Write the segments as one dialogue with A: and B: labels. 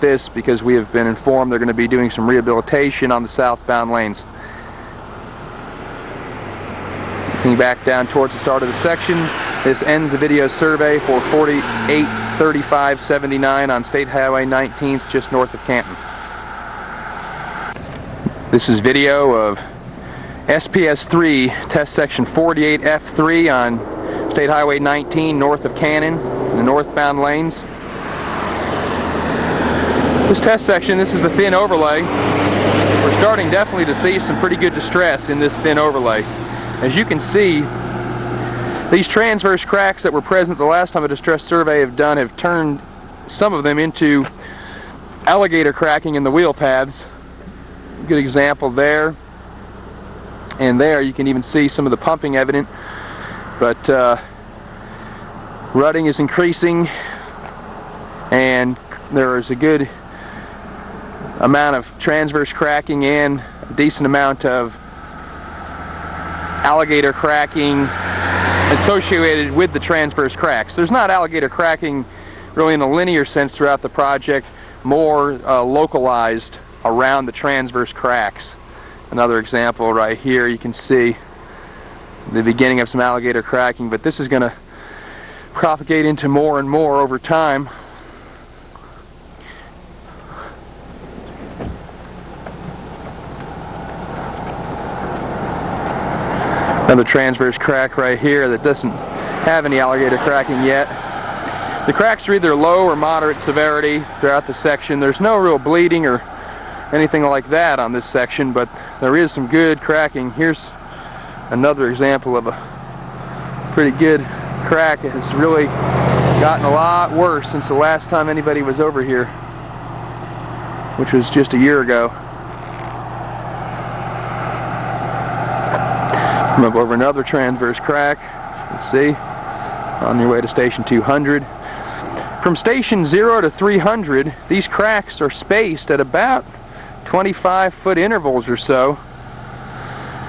A: this because we have been informed they're going to be doing some rehabilitation on the southbound lanes. Looking back down towards the start of the section, this ends the video survey for 483579 on State Highway 19th, just north of Canton. This is video of SPS3 test section 48F3 on State Highway 19 north of Canton in the northbound lanes. This test section, this is the thin overlay. We're starting definitely to see some pretty good distress in this thin overlay. As you can see, these transverse cracks that were present the last time a distress survey have turned some of them into alligator cracking in the wheel paths. Good example there. And there you can even see some of the pumping evident. But rutting is increasing, and there is a good amount of transverse cracking and a decent amount of alligator cracking associated with the transverse cracks. There's not alligator cracking really in a linear sense throughout the project, more localized around the transverse cracks. Another example right here, you can see the beginning of some alligator cracking, but this is going to propagate into more and more over time. Another transverse crack right here that doesn't have any alligator cracking yet. The cracks are either low or moderate severity throughout the section. There's no real bleeding or anything like that on this section, but there is some good cracking. Here's another example of a pretty good crack. It has really gotten a lot worse since the last time anybody was over here, which was just a year ago. Come up over another transverse crack. Let's see, on your way to station 200. From station 0 to 300, these cracks are spaced at about 25-foot intervals or so.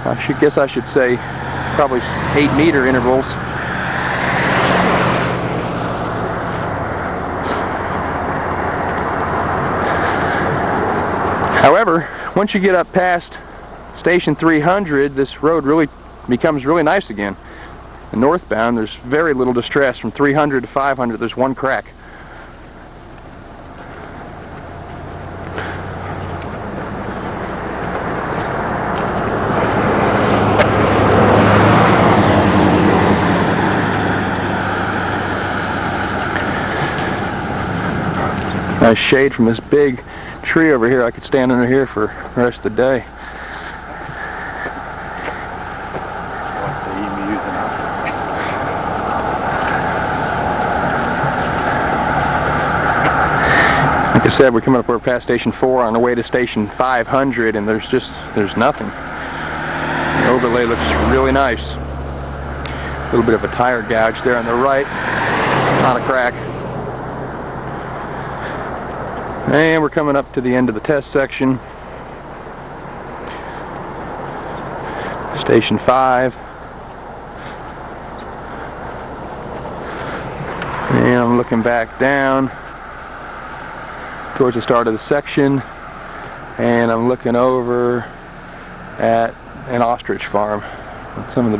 A: I guess I should say probably 8-meter intervals. However, once you get up past station 300, this road really becomes really nice again. And northbound, there's very little distress. From 300 to 500, there's one crack. Nice shade from this big tree over here. I could stand under here for the rest of the day. Like I said, we're coming up over past station 4 on the way to station 500, and there's nothing. The overlay looks really nice. A little bit of a tire gouge there on the right, not a crack. And we're coming up to the end of the test section. Station 5. And I'm looking back down towards the start of the section, and I'm looking over at an ostrich farm with some of the